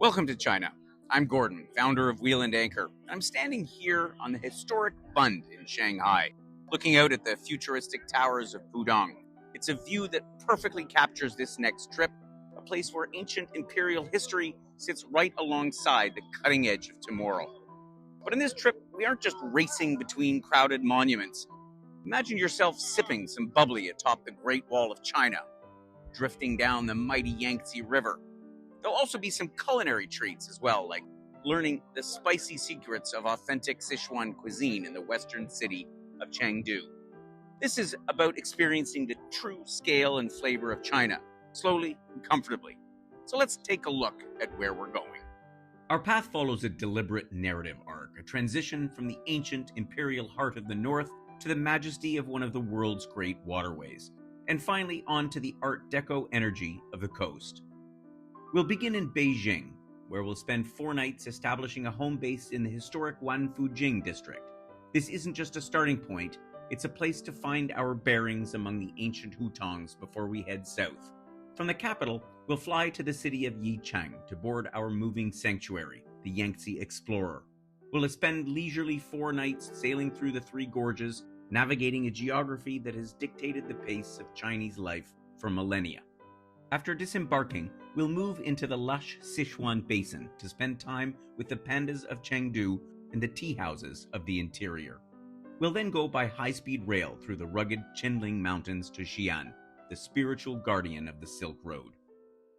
Welcome to China. I'm Gordon, founder of Wheel and Anchor. I'm standing here on the historic Bund in Shanghai, looking out at the futuristic towers of Pudong. It's a view that perfectly captures this next trip, a place where ancient imperial history sits right alongside the cutting edge of tomorrow. But in this trip, we aren't just racing between crowded monuments. Imagine yourself sipping some bubbly atop the Great Wall of China, drifting down the mighty Yangtze River. There'll also be some culinary treats as well, like learning the spicy secrets of authentic Sichuan cuisine in the western city of Chengdu. This is about experiencing the true scale and flavor of China, slowly and comfortably. So let's take a look at where we're going. Our path follows a deliberate narrative arc, a transition from the ancient imperial heart of the north to the majesty of one of the world's great waterways, and finally on to the Art Deco energy of the coast. We'll begin in Beijing, where we'll spend 4 nights establishing a home base in the historic Wanfujing district. This isn't just a starting point, it's a place to find our bearings among the ancient hutongs before we head south. From the capital, we'll fly to the city of Yichang to board our moving sanctuary, the Yangtze Explorer. We'll spend leisurely 4 nights sailing through the 3 gorges, navigating a geography that has dictated the pace of Chinese life for millennia. After disembarking, we'll move into the lush Sichuan basin to spend time with the pandas of Chengdu and the tea houses of the interior. We'll then go by high-speed rail through the rugged Qinling Mountains to Xian, the spiritual guardian of the Silk Road.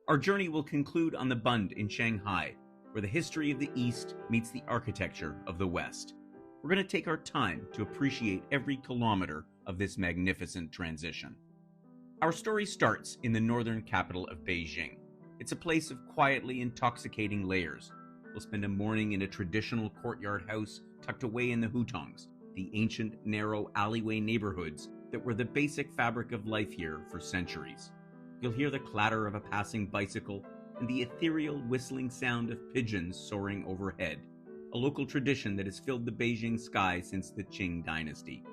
Our journey will conclude on the Bund in Shanghai, where the history of the East meets the architecture of the West. We're going to take our time to appreciate every kilometer of this magnificent transition. Our story starts in the northern capital of Beijing. It's a place of quietly intoxicating layers. We'll spend a morning in a traditional courtyard house tucked away in the hutongs, the ancient, narrow alleyway neighborhoods that were the basic fabric of life here for centuries. You'll hear the clatter of a passing bicycle and the ethereal whistling sound of pigeons soaring overhead, a local tradition that has filled the Beijing sky since the Qing dynasty.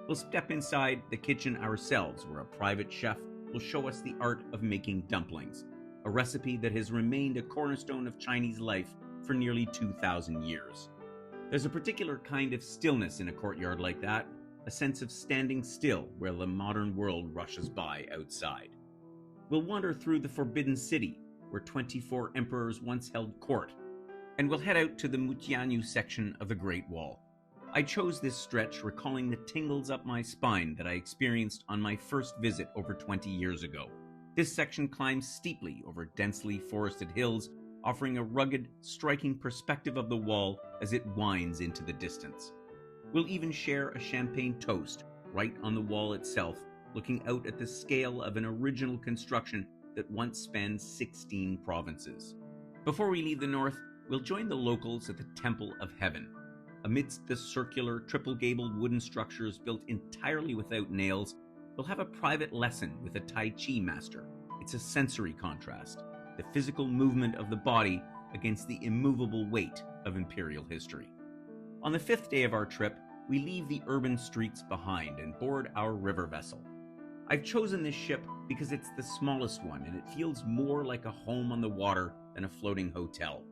We'll step inside the kitchen ourselves, where a private chef will show us the art of making dumplings, a recipe that has remained a cornerstone of Chinese life for nearly 2,000 years. There's a particular kind of stillness in a courtyard like that, a sense of standing still where the modern world rushes by outside. We'll wander through the Forbidden City, where 24 emperors once held court, and we'll head out to the Mutianyu section of the Great Wall. I chose this stretch recalling the tingles up my spine that I experienced on my first visit over 20 years ago. This section climbs steeply over densely forested hills, offering a rugged, striking perspective of the wall as it winds into the distance. We'll even share a champagne toast right on the wall itself, looking out at the scale of an original construction that once spanned 16 provinces. Before we leave the north, we'll join the locals at the Temple of Heaven. Amidst the circular, triple-gabled wooden structures built entirely without nails, we'll have a private lesson with a Tai Chi master. It's a sensory contrast, the physical movement of the body against the immovable weight of imperial history. On the 5th day of our trip, we leave the urban streets behind and board our river vessel. I've chosen this ship because it's the smallest one and it feels more like a home on the water than a floating hotel.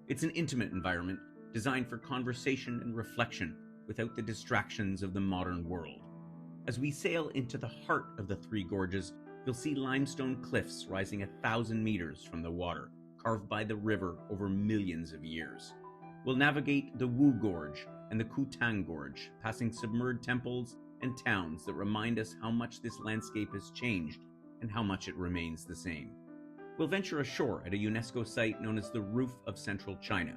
It's an intimate environment, designed for conversation and reflection without the distractions of the modern world. As we sail into the heart of the 3 gorges, you'll see limestone cliffs rising 1,000 meters from the water, carved by the river over millions of years. We'll navigate the Wu Gorge and the Kutang Gorge, passing submerged temples and towns that remind us how much this landscape has changed and how much it remains the same. We'll venture ashore at a UNESCO site known as the Roof of Central China.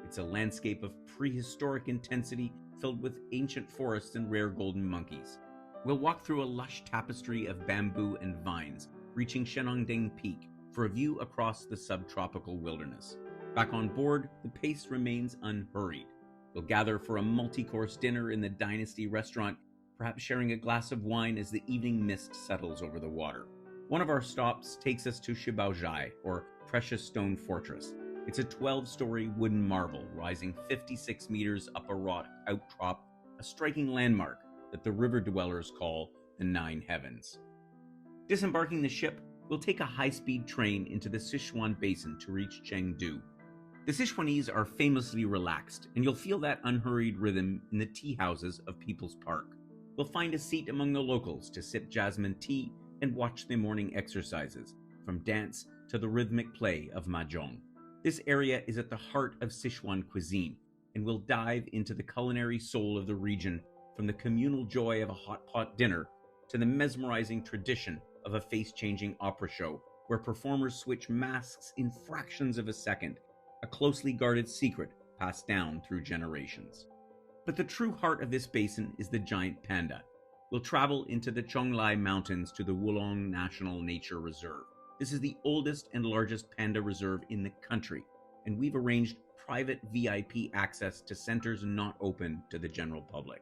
It's a landscape of prehistoric intensity filled with ancient forests and rare golden monkeys. We'll walk through a lush tapestry of bamboo and vines, reaching Shenongding Peak for a view across the subtropical wilderness. Back on board, the pace remains unhurried. We'll gather for a multi-course dinner in the Dynasty restaurant, perhaps sharing a glass of wine as the evening mist settles over the water. One of our stops takes us to Shibaozhai, or Precious Stone Fortress. It's a 12-story wooden marvel rising 56 meters up a rock outcrop, a striking landmark that the river dwellers call the 9 Heavens. Disembarking the ship, we'll take a high-speed train into the Sichuan basin to reach Chengdu. The Sichuanese are famously relaxed, and you'll feel that unhurried rhythm in the tea houses of People's Park. We'll find a seat among the locals to sip jasmine tea and watch the morning exercises, from dance to the rhythmic play of mahjong. This area is at the heart of Sichuan cuisine, and we'll dive into the culinary soul of the region, from the communal joy of a hot pot dinner to the mesmerizing tradition of a face-changing opera show where performers switch masks in fractions of a second, a closely guarded secret passed down through generations. But the true heart of this basin is the giant panda. We'll travel into the Chonglai Mountains to the Wulong National Nature Reserve. This is the oldest and largest panda reserve in the country, and we've arranged private VIP access to centers not open to the general public.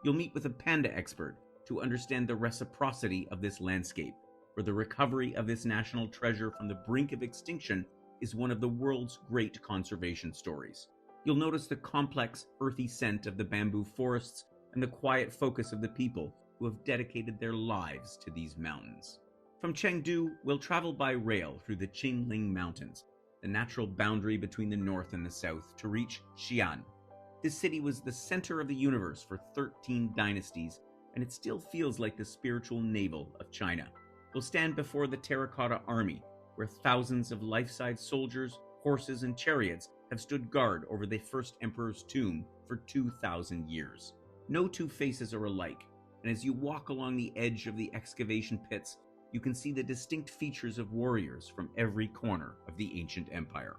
You'll meet with a panda expert to understand the reciprocity of this landscape, where the recovery of this national treasure from the brink of extinction is one of the world's great conservation stories. You'll notice the complex, earthy scent of the bamboo forests and the quiet focus of the people who have dedicated their lives to these mountains. From Chengdu, we'll travel by rail through the Qingling Mountains, the natural boundary between the north and the south, to reach Xian. This city was the center of the universe for 13 dynasties, and it still feels like the spiritual navel of China. We'll stand before the Terracotta Army, where thousands of life-size soldiers, horses, and chariots have stood guard over the first emperor's tomb for 2,000 years. No two faces are alike, and as you walk along the edge of the excavation pits, you can see the distinct features of warriors from every corner of the ancient empire.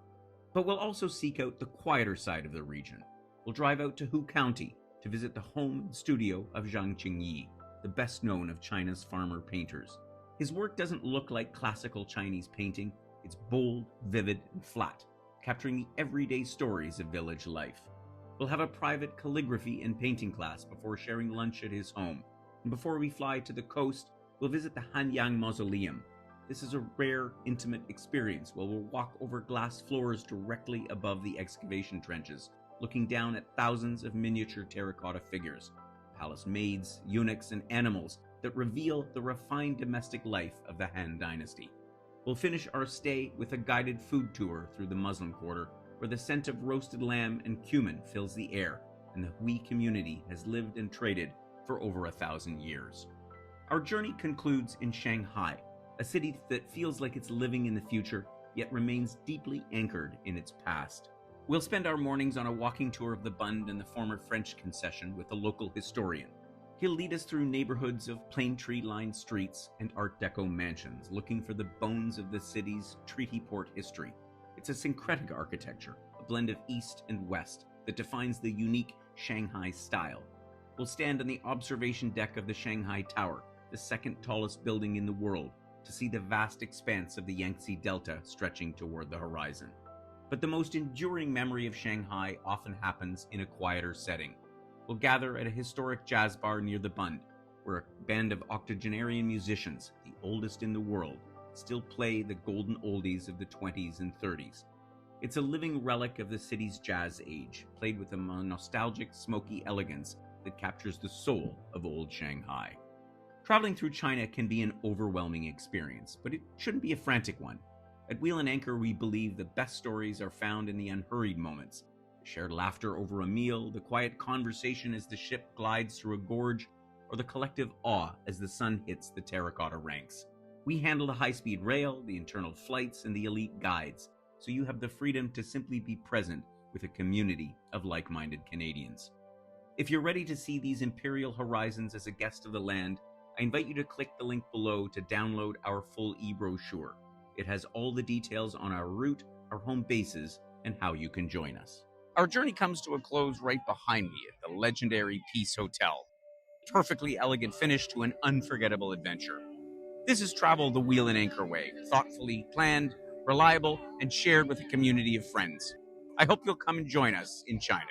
But we'll also seek out the quieter side of the region. We'll drive out to Hu County to visit the home and studio of Zhang Qingyi, the best known of China's farmer painters. His work doesn't look like classical Chinese painting. It's bold, vivid, and flat, capturing the everyday stories of village life. We'll have a private calligraphy and painting class before sharing lunch at his home. And before we fly to the coast, we'll visit the Hanyang Mausoleum. This is a rare, intimate experience where we'll walk over glass floors directly above the excavation trenches, looking down at thousands of miniature terracotta figures, palace maids, eunuchs, and animals that reveal the refined domestic life of the Han Dynasty. We'll finish our stay with a guided food tour through the Muslim Quarter, where the scent of roasted lamb and cumin fills the air, and the Hui community has lived and traded for over 1,000 years. Our journey concludes in Shanghai, a city that feels like it's living in the future, yet remains deeply anchored in its past. We'll spend our mornings on a walking tour of the Bund and the former French concession with a local historian. He'll lead us through neighborhoods of plane tree-lined streets and Art Deco mansions, looking for the bones of the city's treaty port history. It's a syncretic architecture, a blend of East and West, that defines the unique Shanghai style. We'll stand on the observation deck of the Shanghai Tower, the second tallest building in the world, to see the vast expanse of the Yangtze Delta stretching toward the horizon. But the most enduring memory of Shanghai often happens in a quieter setting. We'll gather at a historic jazz bar near the Bund, where a band of octogenarian musicians, the oldest in the world, still play the golden oldies of the 20s and 30s. It's a living relic of the city's jazz age, played with a nostalgic, smoky elegance that captures the soul of old Shanghai. Traveling through China can be an overwhelming experience, but it shouldn't be a frantic one. At Wheel and Anchor, we believe the best stories are found in the unhurried moments. The shared laughter over a meal, the quiet conversation as the ship glides through a gorge, or the collective awe as the sun hits the terracotta ranks. We handle the high-speed rail, the internal flights, and the elite guides, so you have the freedom to simply be present with a community of like-minded Canadians. If you're ready to see these Imperial Horizons as a guest of the land, I invite you to click the link below to download our full e-brochure. It has all the details on our route, our home bases, and how you can join us. Our journey comes to a close right behind me at the legendary Peace Hotel. Perfectly elegant finish to an unforgettable adventure. This is travel the Wheel and Anchor way, thoughtfully planned, reliable, and shared with a community of friends. I hope you'll come and join us in China.